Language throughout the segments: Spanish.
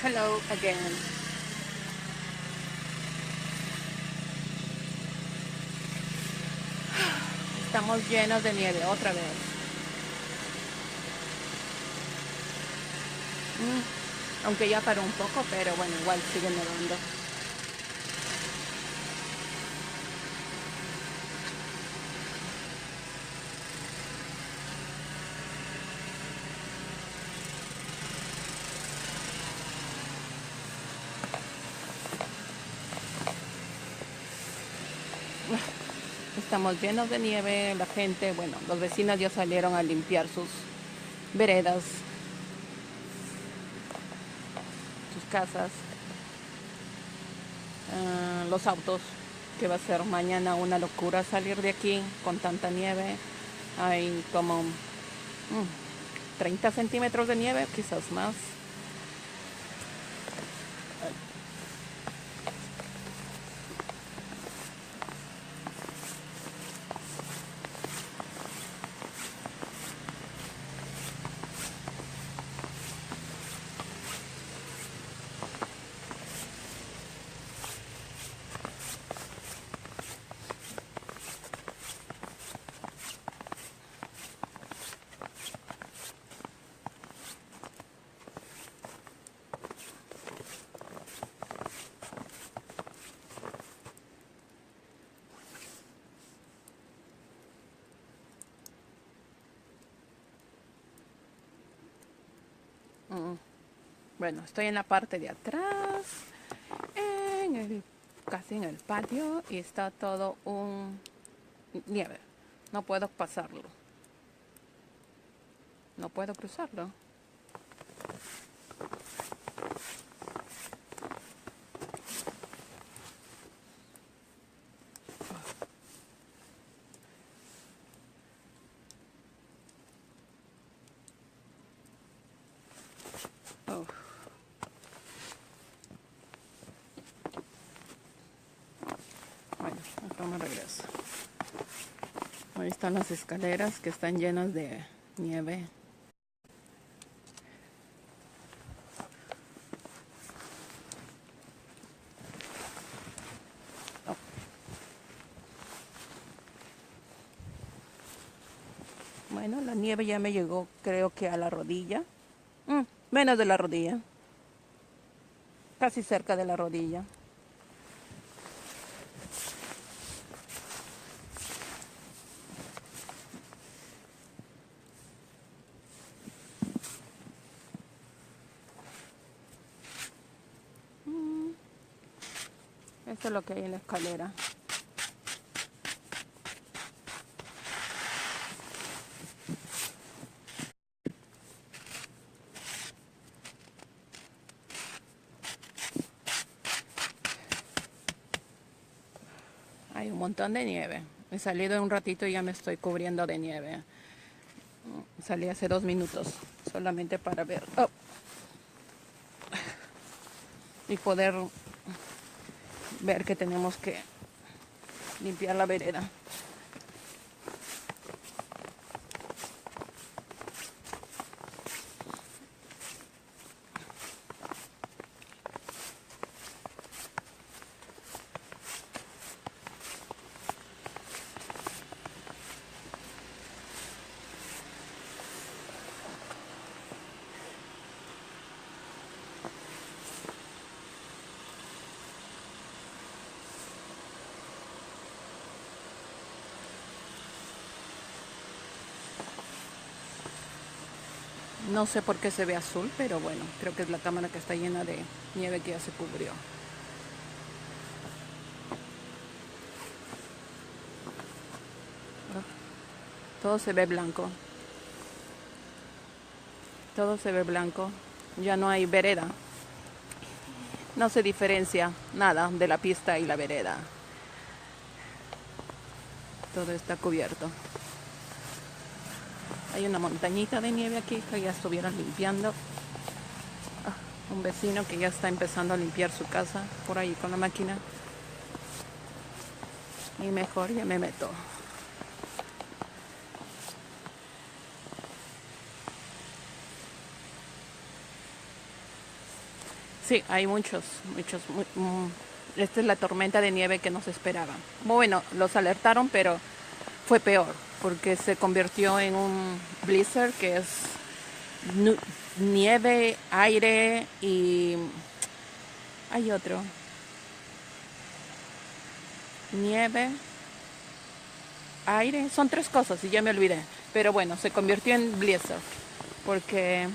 Hello again. Estamos llenos de nieve otra vez. Aunque ya paró un poco, pero bueno, igual sigue nevando. Estamos llenos de nieve, la gente, bueno, los vecinos ya salieron a limpiar sus veredas, sus casas, los autos, que va a ser mañana una locura salir de aquí con tanta nieve. Hay como 30 centímetros de nieve, quizás más. Bueno, estoy en la parte de atrás, casi en el patio, y está todo un nieve. No puedo pasarlo. No puedo cruzarlo. Oh. Bueno, acá me regreso. Ahí están las escaleras que están llenas de nieve. Oh. Bueno, la nieve ya me llegó, creo que a la rodilla. Menos de la rodilla. Casi cerca de la rodilla. Esto es lo que hay en la escalera. Hay un montón de nieve. He salido un ratito y ya me estoy cubriendo de nieve. Salí hace 2 minutos solamente para ver y poder ver que tenemos que limpiar la vereda. No sé por qué se ve azul, pero bueno, creo que es la cámara que está llena de nieve que ya se cubrió. Todo se ve blanco. Todo se ve blanco. Ya no hay vereda. No se diferencia nada de la pista y la vereda. Todo está cubierto. Hay una montañita de nieve aquí que ya estuvieron limpiando. Un vecino que ya está empezando a limpiar su casa por ahí con la máquina. Y mejor ya me meto. Sí, hay muchos. Esta es la tormenta de nieve que nos esperaba. Bueno, los alertaron, pero fue peor, porque se convirtió en un blizzard, que es nieve, aire y hay otro. Nieve, aire, son tres cosas y ya me olvidé. Pero bueno, se convirtió en blizzard, porque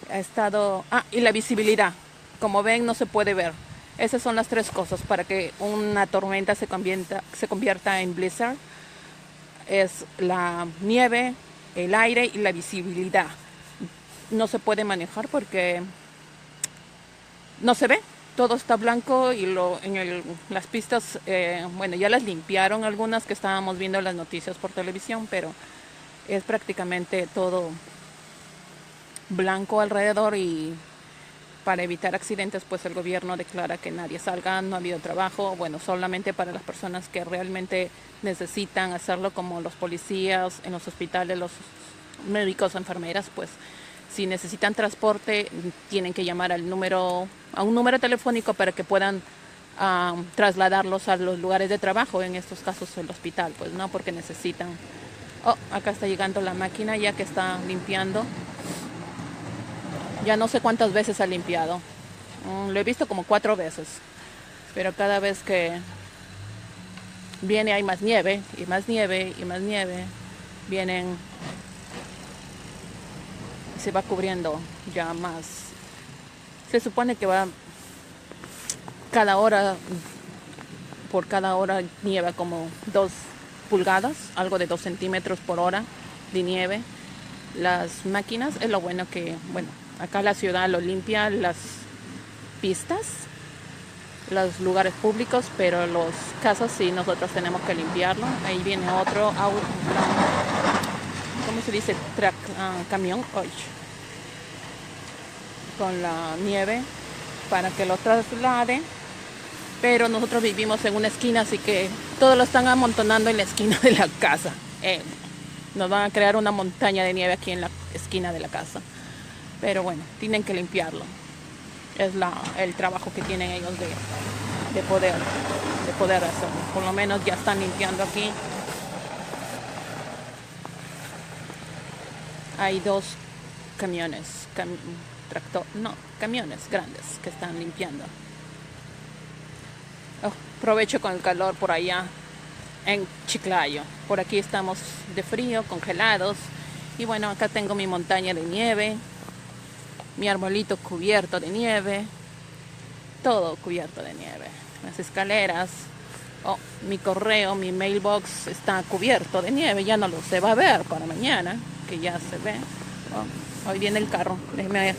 ha estado... Ah, y la visibilidad. Como ven, no se puede ver. Esas son las tres cosas para que una tormenta se convierta en blizzard. Es la nieve, el aire y la visibilidad. No se puede manejar porque no se ve. Todo está blanco y las pistas, bueno, ya las limpiaron algunas que estábamos viendo las noticias por televisión, pero es prácticamente todo blanco alrededor, y para evitar accidentes pues el gobierno declara que nadie salga, no ha habido trabajo, bueno, solamente para las personas que realmente necesitan hacerlo, como los policías en los hospitales, los médicos, enfermeras, pues si necesitan transporte tienen que llamar a un número telefónico para que puedan trasladarlos a los lugares de trabajo, en estos casos el hospital, pues no, porque necesitan. Oh, acá está llegando la máquina ya que está limpiando. Ya no sé cuántas veces ha limpiado. Lo he visto como 4 veces. Pero cada vez que viene hay más nieve, y más nieve, y más nieve. Vienen... Se va cubriendo ya más. Se supone que va... Por cada hora nieva como 2 pulgadas, algo de 2 centímetros por hora de nieve. Las máquinas, es lo bueno que, bueno, acá la ciudad lo limpia, las pistas, los lugares públicos, pero los casas sí nosotros tenemos que limpiarlo. Ahí viene otro auto, ¿cómo se dice? Camión, con la nieve para que lo traslade. Pero nosotros vivimos en una esquina, así que todo lo están amontonando en la esquina de la casa. Nos van a crear una montaña de nieve aquí en la esquina de la casa. Pero bueno, tienen que limpiarlo. Es el trabajo que tienen ellos de poder hacerlo. Por lo menos ya están limpiando aquí. Hay 2 camiones, camiones grandes que están limpiando. Aprovecho con el calor por allá en Chiclayo. Por aquí estamos de frío, congelados. Y bueno, acá tengo mi montaña de nieve, mi arbolito cubierto de nieve, todo cubierto de nieve. Las escaleras, mi correo, mi mailbox está cubierto de nieve. Ya no lo se va a ver para mañana, que ya se ve. Hoy viene el carro. Déjeme...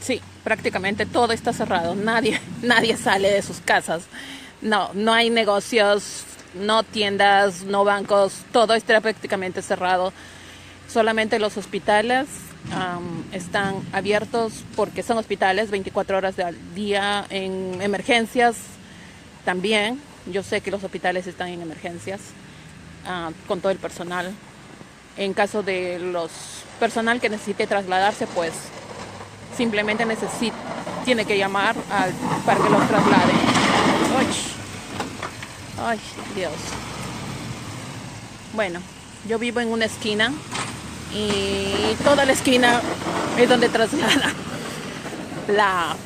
Sí, prácticamente todo está cerrado. Nadie sale de sus casas. No hay negocios, no tiendas, no bancos. Todo está prácticamente cerrado. Solamente los hospitales están abiertos porque son hospitales 24 horas al día. En emergencias también. Yo sé que los hospitales están en emergencias con todo el personal. En caso de los personal que necesite trasladarse, pues simplemente tiene que llamar para que los traslade. Ay, Dios. Bueno, yo vivo en una esquina y toda la esquina es donde traslada la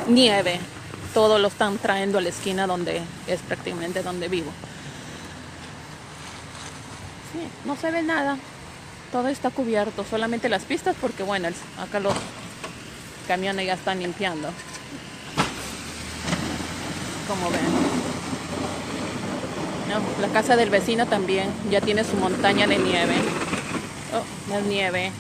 nieve. Todo lo están trayendo a la esquina donde es prácticamente donde vivo. Sí, no se ve nada. Todo está cubierto, solamente las pistas, porque bueno, acá los camiones ya están limpiando, como ven. La casa del vecino también ya tiene su montaña de nieve. Más nieve.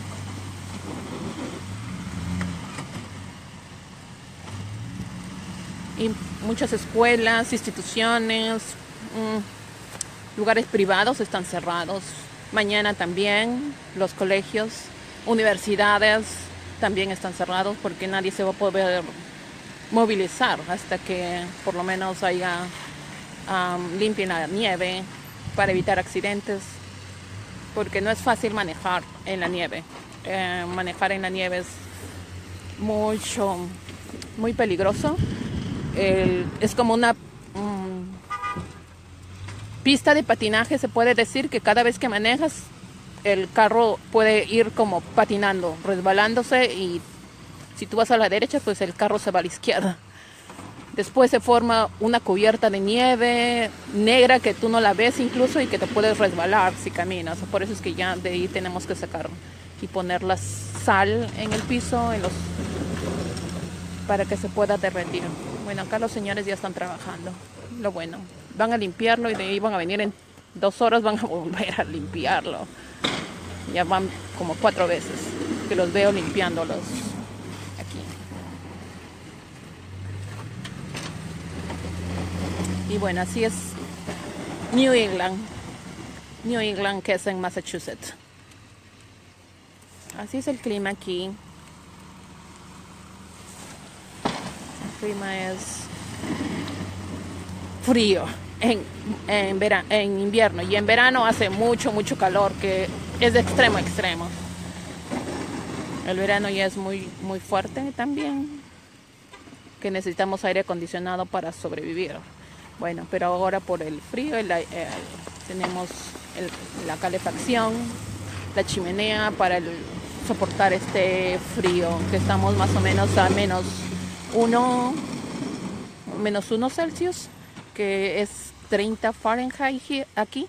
Y muchas escuelas, instituciones, lugares privados están cerrados. Mañana también los colegios Universidades también están cerrados porque nadie se va a poder movilizar hasta que por lo menos haya limpien la nieve para evitar accidentes, porque no es fácil manejar en la nieve. Manejar en la nieve es muy peligroso. Es como una pista de patinaje, se puede decir, que cada vez que manejas el carro puede ir como patinando, resbalándose, y si tú vas a la derecha, pues el carro se va a la izquierda. Después se forma una cubierta de nieve negra que tú no la ves incluso y que te puedes resbalar si caminas. Por eso es que ya de ahí tenemos que sacar y poner la sal en el piso para que se pueda derretir. Bueno, acá los señores ya están trabajando. Lo bueno, van a limpiarlo y de ahí van a venir en 2 horas, van a volver a limpiarlo. Ya van como 4 veces que los veo limpiándolos aquí. Y bueno, así es New England. New England, que es en Massachusetts. Así es el clima aquí. El clima es frío en invierno, y en verano hace mucho calor, que es de extremo a extremo. El verano ya es muy fuerte también, que necesitamos aire acondicionado para sobrevivir. Bueno, pero ahora por el frío tenemos la calefacción, la chimenea para soportar este frío, que estamos más o menos a menos 1 Celsius, que es 30 Fahrenheit aquí.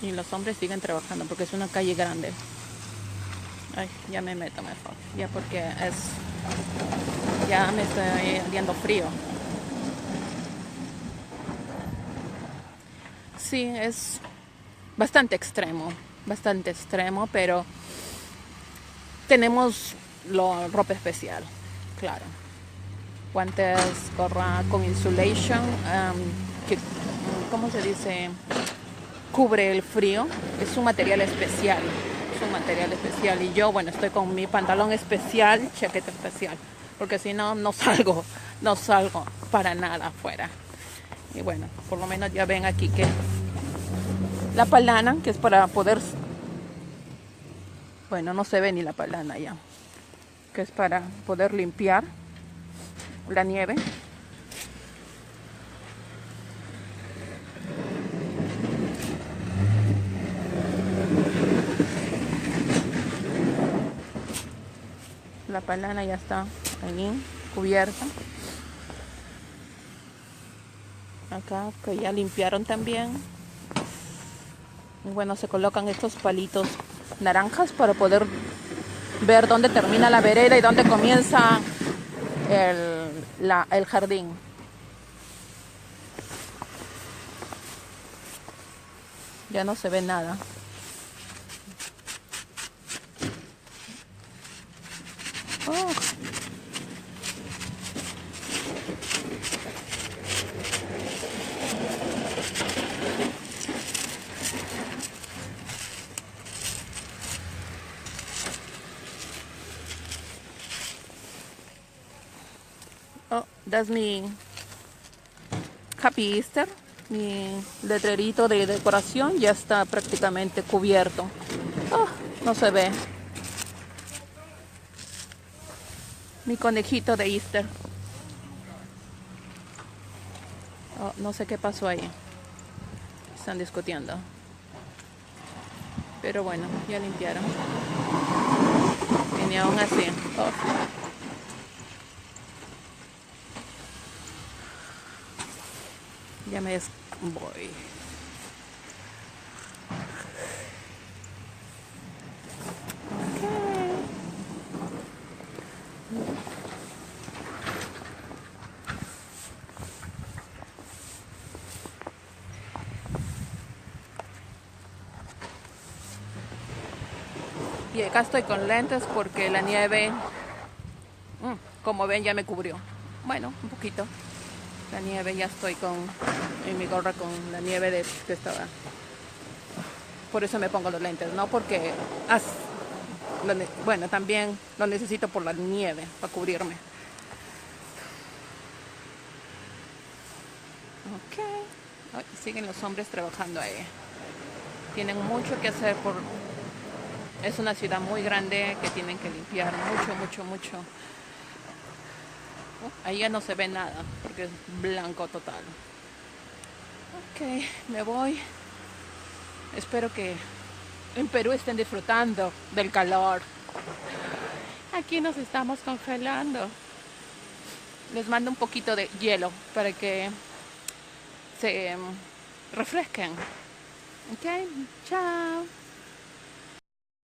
Y los hombres siguen trabajando porque es una calle grande. Ay, ya me meto mejor, ya porque ya me estoy dando frío. Sí, es bastante extremo, pero tenemos ropa especial, claro. Guantes, gorra con insulation, que, ¿cómo se dice? Cubre el frío. Es un material especial. Y yo, bueno, estoy con mi pantalón especial, chaqueta especial, porque si no, no salgo para nada afuera. Y bueno, por lo menos ya ven aquí que la palana, que es para poder, bueno, no se ve ni la palana ya, que es para poder limpiar la nieve. La palana ya está ahí cubierta. Acá que ya limpiaron también. Y bueno, se colocan estos palitos naranjas para poder ver dónde termina la vereda y dónde comienza el jardín. Ya no se ve nada. Oh. Oh, that's mi Happy Easter. Mi letrerito de decoración ya está prácticamente cubierto. Oh, no se ve. Mi conejito de Easter. Oh, no sé qué pasó ahí. Están discutiendo. Pero bueno, ya limpiaron. Y ni aún así. Oh. Ya me voy. Y acá estoy con lentes porque la nieve, como ven, ya me cubrió. Bueno, un poquito. La nieve, ya estoy en mi gorra con la nieve que estaba. Por eso me pongo los lentes, no porque... bueno, también lo necesito por la nieve, para cubrirme. Ok. Ay, siguen los hombres trabajando ahí. Tienen mucho que hacer por... Es una ciudad muy grande que tienen que limpiar mucho. Ahí ya no se ve nada porque es blanco total. Ok, me voy. Espero que en Perú estén disfrutando del calor. Aquí nos estamos congelando. Les mando un poquito de hielo para que se refresquen. Ok, chao.